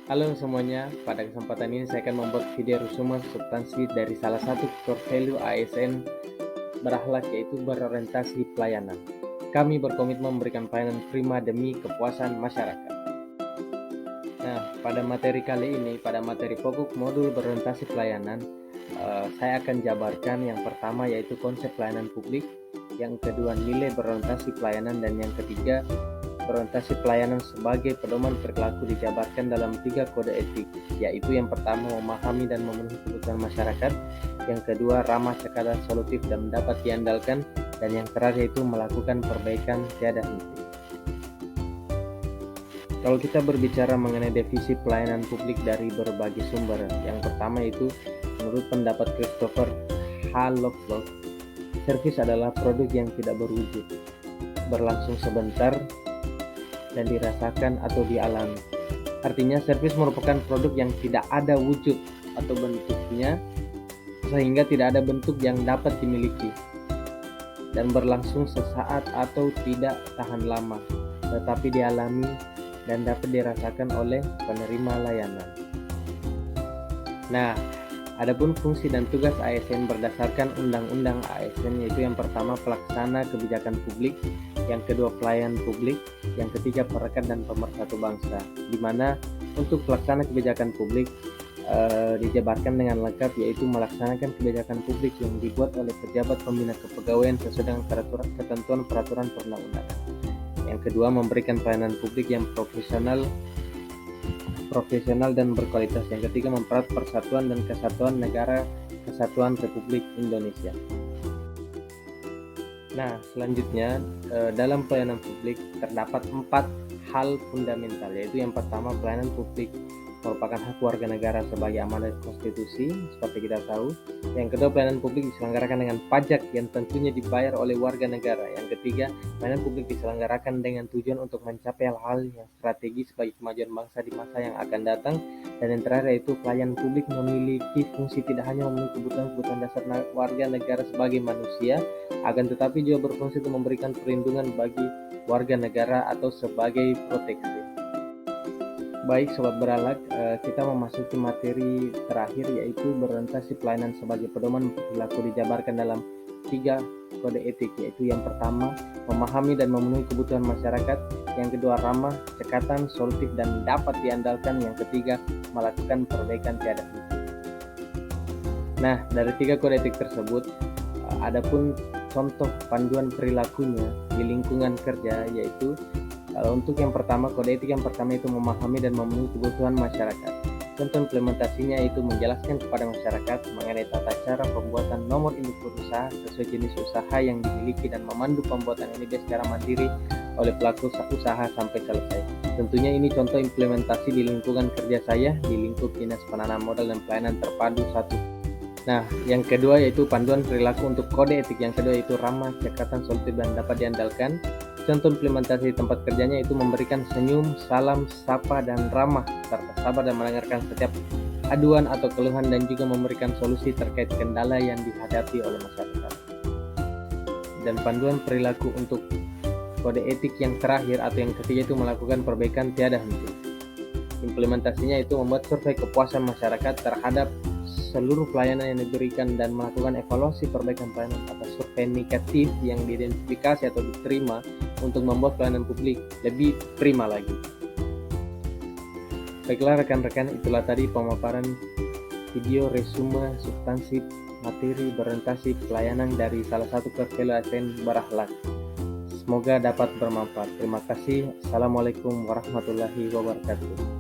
Halo semuanya, pada kesempatan ini saya akan membuat video resume substansi dari salah satu core value ASN berakhlak yaitu berorientasi pelayanan. Kami berkomitmen memberikan pelayanan prima demi kepuasan masyarakat. Nah, pada materi kali ini, pada materi pokok modul berorientasi pelayanan, saya akan jabarkan yang pertama yaitu konsep pelayanan publik, yang kedua nilai berorientasi pelayanan, dan yang ketiga berorientasi pelayanan sebagai pedoman perilaku dijabarkan dalam 3 kode etik, yaitu yang pertama memahami dan memenuhi kebutuhan masyarakat, yang kedua ramah, cekatan, solutif, dan dapat diandalkan, dan yang terakhir yaitu melakukan perbaikan tiada henti. Kalau kita berbicara mengenai definisi pelayanan publik dari berbagai sumber, yang pertama itu menurut pendapat Christopher H. Lovelock, servis adalah produk yang tidak berwujud, berlangsung sebentar, dan dirasakan atau dialami. Artinya servis merupakan produk yang tidak ada wujud atau bentuknya, sehingga tidak ada bentuk yang dapat dimiliki, dan berlangsung sesaat atau tidak tahan lama, tetapi dialami dan dapat dirasakan oleh penerima layanan. Nah, adapun fungsi dan tugas ASN berdasarkan Undang-Undang ASN yaitu yang pertama pelaksana kebijakan publik, yang kedua pelayan publik, yang ketiga perekat dan pemersatu bangsa. Di mana untuk pelaksana kebijakan publik dijabarkan dengan lengkap yaitu melaksanakan kebijakan publik yang dibuat oleh pejabat pembina kepegawaian sesuai dengan ketentuan peraturan perundang-undangan. Yang kedua memberikan pelayanan publik yang profesional dan berkualitas. Yang ketiga mempererat persatuan dan kesatuan negara kesatuan Republik Indonesia. Nah, selanjutnya dalam pelayanan publik terdapat 4 hal fundamental, yaitu yang pertama pelayanan publik merupakan hak warga negara sebagai amanat konstitusi seperti kita tahu. Yang kedua pelayanan publik diselenggarakan dengan pajak yang tentunya dibayar oleh warga negara. Yang ketiga pelayanan publik diselenggarakan dengan tujuan untuk mencapai hal-hal yang strategis bagi kemajuan bangsa di masa yang akan datang. Dan yang terakhir yaitu pelayanan publik memiliki fungsi tidak hanya memenuhi kebutuhan dasar warga negara sebagai manusia, akan tetapi juga berfungsi untuk memberikan perlindungan bagi warga negara atau sebagai proteksi. Baik Sobat Beralak, kita memasuki materi terakhir yaitu berorientasi pelayanan sebagai pedoman perilaku dijabarkan dalam 3 kode etik, yaitu yang pertama memahami dan memenuhi kebutuhan masyarakat, yang kedua ramah, cekatan, solutif, dan dapat diandalkan, yang ketiga melakukan perbaikan tiada henti. Nah, dari 3 kode etik tersebut, adapun contoh panduan perilakunya di lingkungan kerja yaitu untuk yang pertama, kode etik yang pertama itu memahami dan memenuhi kebutuhan masyarakat. Contoh implementasinya itu menjelaskan kepada masyarakat mengenai tata cara pembuatan nomor induk berusaha sesuai jenis usaha yang dimiliki dan memandu pembuatan NIB secara mandiri oleh pelaku usaha sampai selesai. Tentunya ini contoh implementasi di lingkungan kerja saya di lingkup Dinas Penanaman Modal dan Pelayanan Terpadu 1. Nah, yang kedua yaitu panduan perilaku untuk kode etik. Yang kedua yaitu ramah, cekatan, solutif, dan dapat diandalkan. Contoh implementasi di tempat kerjanya itu memberikan senyum, salam, sapa, dan ramah, serta sabar dan mendengarkan setiap aduan atau keluhan dan juga memberikan solusi terkait kendala yang dihadapi oleh masyarakat. Dan panduan perilaku untuk kode etik yang terakhir atau yang ketiga itu melakukan perbaikan tiada henti. Implementasinya itu membuat survei kepuasan masyarakat terhadap seluruh pelayanan yang diberikan dan melakukan evaluasi perbaikan pelayanan atas survei negatif yang diidentifikasi atau diterima untuk membuat pelayanan publik lebih prima lagi. Baiklah rekan-rekan, itulah tadi pemaparan video resume substansi materi berorientasi pelayanan dari salah satu core value ASN berakhlak. Semoga dapat bermanfaat. Terima kasih. Assalamualaikum warahmatullahi wabarakatuh.